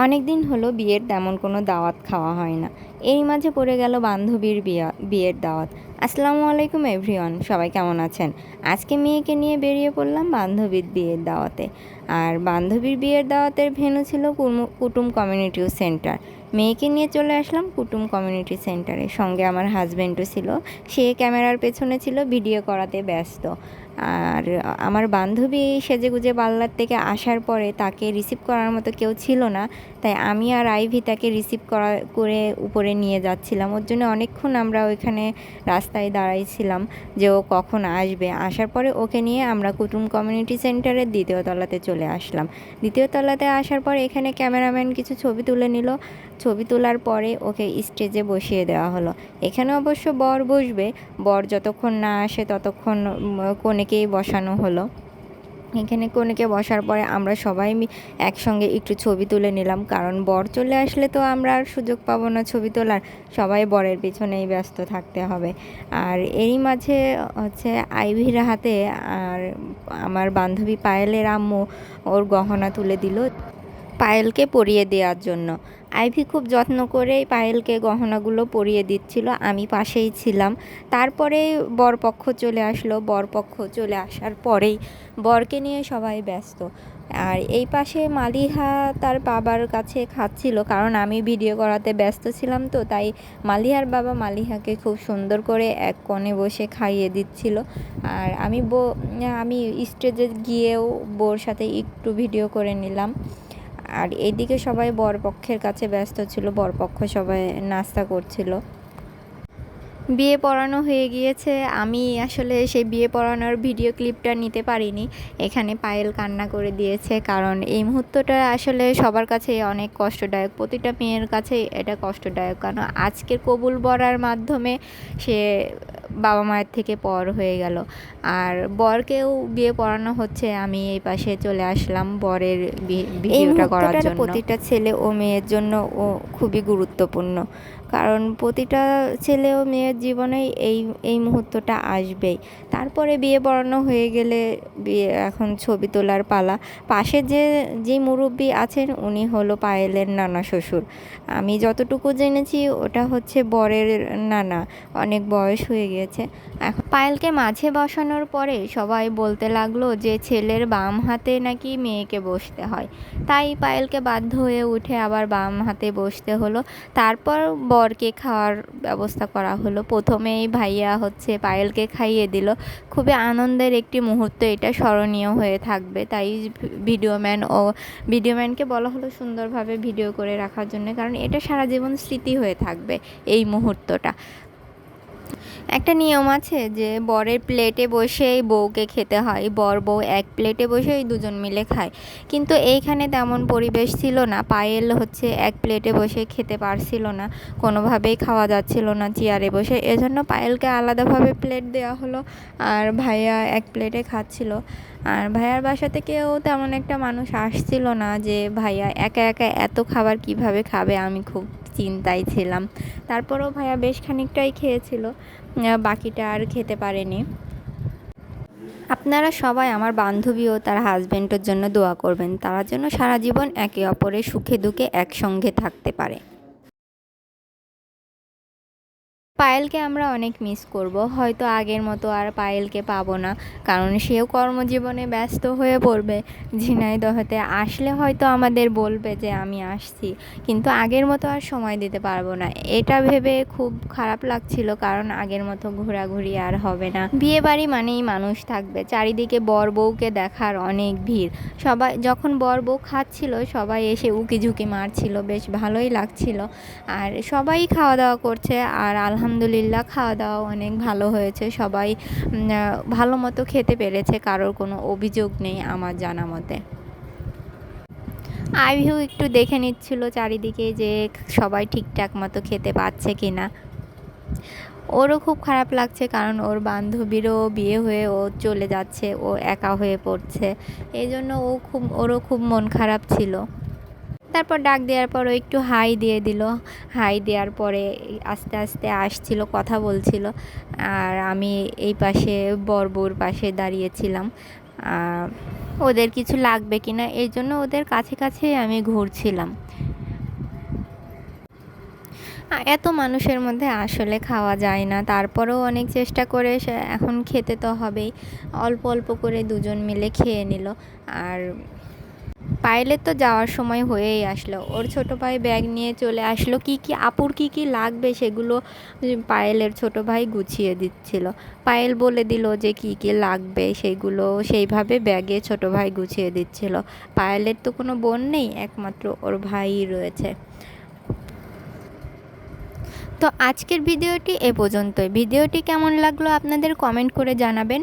অনেক দিন হলো বিয়ের তেমন কোনো দাওয়াত খাওয়া হয় না। এই মাঝে পড়ে গেল বান্ধবীর বিয়ের দাওয়াত। আসসালামু আলাইকুম এভরিওয়ান, সবাই কেমন আছেন? আজকে মেয়েকে নিয়ে বেরিয়ে পড়লাম বান্ধবীর বিয়ের দাওয়াতে। আর বান্ধবীর বিয়ের দাওয়াতের ভেন্যু ছিল কুটুম কমিউনিটি সেন্টার। মেয়েকে নিয়ে চলে আসলাম কুটুম কমিউনিটি সেন্টারে। সঙ্গে আমার হাজব্যান্ডও ছিল, সে ক্যামেরার পেছনে ছিল, ভিডিও করাতে ব্যস্ত। আর আমার বান্ধবী সেজেগুজে পার্লার থেকে আসার পরে তাকে রিসিভ করার মতো কেউ ছিল না, তাই আমি আর আইভি তাকে রিসিভ করে উপরে নিয়ে যাচ্ছিলাম। ওর জন্য অনেকক্ষণ আমরা ওইখানে রাস্তায় দাঁড়াইছিলাম যে ও কখন আসবে। আসার পরে ওকে নিয়ে আমরা কুটুম কমিউনিটি সেন্টারের দ্বিতীয় তলাতে চলে আসলাম। দ্বিতীয় তলাতে আসার পর এখানে ক্যামেরাম্যান কিছু ছবি তুলে নিল। ছবি তোলার পরে ওকে স্টেজে বসিয়ে দেওয়া হলো। এখানে অবশ্য বর বসবে, বর যতক্ষণ না আসে ততক্ষণ কনেকেই বসানো হলো। এখানে কনেকে বসার পরে আমরা সবাই একসঙ্গে একটু ছবি তুলে নিলাম, কারণ বর চলে আসলে তো আমরা আর সুযোগ পাবো না ছবি তোলার, সবাই বরের পিছনেই ব্যস্ত থাকতে হবে। আর এরই মাঝে হচ্ছে আইভির হাতে আর আমার বান্ধবী পায়েলের আম্মু ওর গহনা তুলে দিল পায়েলকে পরিয়ে দেওয়ার জন্য। আইভি খুব যত্ন করে পায়েলকে গহনাগুলো পরিয়ে দিচ্ছিল, আমি পাশেই ছিলাম। তারপরে বরপক্ষ চলে আসলো। বরপক্ষ চলে আসার পরেই বরকে নিয়ে সবাই ব্যস্ত। আর এই পাশে মালিহা তার বাবার কাছে খাচ্ছিল, কারণ আমি ভিডিও করাতে ব্যস্ত ছিলাম, তো তাই মালিহার বাবা মালিহাকে খুব সুন্দর করে এক কোণে বসে খাইয়ে দিচ্ছিল। আর আমি স্টেজে গিয়েও বোর সাথে একটু ভিডিও করে নিলাম। আর এইদিকে সবাই বরপক্ষের কাছে ব্যস্ত ছিল, বরপক্ষ সবাই নাস্তা করছিল। বিয়ে পড়ানো হয়ে গিয়েছে। আমি আসলে সেই বিয়ে পড়ানোর ভিডিও ক্লিপটা নিতে পারিনি। এখানে পায়েল কান্না করে দিয়েছে, কারণ এই মুহূর্তটা আসলে সবার কাছে অনেক কষ্টদায়ক, প্রতিটা মেয়ের কাছে এটা কষ্টদায়ক, কারণ আজকের কবুল বরার মাধ্যমে সে বাবা মায়ের থেকে পর হয়ে গেল। আর বরকেও বিয়ে পড়ানো হচ্ছে, আমি এই পাশে চলে আসলাম বরের ভিডিওটা করার জন্য। প্রতিটা ছেলে ও মেয়ের জন্য ও খুবই গুরুত্বপূর্ণ, কারণ প্রতিটা ছেলে ও মেয়ের জীবনেই এই মুহূর্তটা আসবেই। তারপরে বিয়ে পড়ানো হয়ে গেলে এখন ছবি তোলার পালা। পাশে যে মুরব্বি আছেন উনি হলো পায়েলের নানা শ্বশুর। আমি যতটুকু জেনেছি ওটা হচ্ছে বরের নানা, অনেক বয়স হয়ে গিয়েছে। এখন পায়েলকে মাঝে বসানোর পরে সবাই বলতে লাগলো যে ছেলের বাম হাতে নাকি মেয়েকে বসতে হয়, তাই পায়েলকে বাধ্য হয়ে উঠে আবার বাম হাতে বসতে হলো। তারপর বরকে খাওয়ার ব্যবস্থা করা হলো। প্রথমেই ভাইয়া হচ্ছে পায়েলকে খাইয়ে দিল। খুবই আনন্দের একটি মুহূর্ত, এটা স্মরণীয় হয়ে থাকবে। তাই ভিডিওম্যানকে বলা হলো সুন্দরভাবে ভিডিও করে রাখার জন্য, কারণ এটা সারা জীবন স্মৃতি হয়ে থাকবে এই মুহূর্তটা। একটা নিয়ম আছে যে বরের প্লেটে বসেই বউকে খেতে হয়, বর বউ এক প্লেটে বসেই দুজন মিলে খায়, কিন্তু এইখানে তেমন পরিবেশ ছিল না। পায়েল হচ্ছে এক প্লেটে বসে খেতে পারছিল না, কোনোভাবেই খাওয়া যাচ্ছিল না চেয়ারে বসে, এজন্য পায়েলকে আলাদাভাবে প্লেট দেওয়া হলো, আর ভাইয়া এক প্লেটে খাচ্ছিল। আর ভাইয়ার বাসা থেকেও তেমন একটা মানুষ আসছিল না, যে ভাইয়া একা একা এত খাবার কিভাবে খাবে, আমি খুব চিন্তায় ছিলাম। তারপরেও ভাইয়া বেশ খানিকটাই খেয়েছিল, বাকিটা আর খেতে পারেনি। আপনারা সবাই আমার বান্ধবী ও তার হাজব্যান্ডের জন্য দোয়া করবেন, তারা যেন সারা জীবন একে অপরের সুখে দুঃখে একসঙ্গে থাকতে পারে। পায়েলকে আমরা অনেক মিস করব, হয়তো আগের মতো আর পায়েলকে পাবো না, কারণ সেও কর্মজীবনে ব্যস্ত হয়ে পড়বে। ঝিনাইদহতে আসলে হয়তো আমাদের বলবে যে আমি আসছি, কিন্তু আগের মতো আর সময় দিতে পারবো না। এটা ভেবে খুব খারাপ লাগছিল, কারণ আগের মতো ঘোরাঘুরি আর হবে না। বিয়ে বাড়ি মানেই মানুষ থাকবে, চারিদিকে বর বউকে দেখার অনেক ভিড়। সবাই যখন বর বউ খাচ্ছিল সবাই এসে উকিঝুঁকি মারছিল, বেশ ভালোই লাগছিল। আর সবাই খাওয়া দাওয়া করছে, আর আলহামদুলিল্লাহ খাওয়া দাওয়া অনেক ভালো হয়েছে, সবাই ভালো মতো খেতে পেরেছে, কারোর কোনো অভিযোগ নেই আমার জানা মতে। আইভিউ একটু দেখে নিচ্ছিল চারিদিকে যে সবাই ঠিকঠাক মতো খেতে পাচ্ছে কিনা। ওরও খুব খারাপ লাগছে, কারণ ওর বান্ধবীরও বিয়ে হয়ে ও চলে যাচ্ছে, ও একা হয়ে পড়ছে, এই জন্য ওরও খুব মন খারাপ ছিল। তারপর ডাক দেওয়ার পর ও একটু হাই দিয়ে দিল। হাই দেওয়ার পরে আস্তে আস্তে আসছিল, কথা বলছিল, আর আমি এই পাশে বর বউর পাশে দাঁড়িয়েছিলাম। ওদের কিছু লাগবে কি না, এই জন্য ওদের কাছে কাছেই আমি ঘুরছিলাম। এত মানুষের মধ্যে আসলে খাওয়া যায় না, তারপরেও অনেক চেষ্টা করে এখন খেতে তো হবেই। অল্প অল্প করে দুজন মিলে খেয়ে নিল। আর পায়েলের তো যাওয়ার সময় হয়েই আসলো, ওর ছোট ভাই ব্যাগ নিয়ে চলে আসলো, কি কি আপুর কি কি লাগবে সেগুলো পায়েলের ছোট ভাই গুছিয়ে দিচ্ছিল। পায়েল বলে দিল যে কি কি লাগবে সেগুলো সেইভাবে ব্যাগে ছোট ভাই গুছিয়ে দিচ্ছিল। পায়েলের তো কোনো বোন নেই, একমাত্র ওর ভাইই রয়েছে। তো আজকের ভিডিওটি এ পর্যন্তই। ভিডিওটি কেমন লাগলো আপনাদের কমেন্ট করে জানাবেন।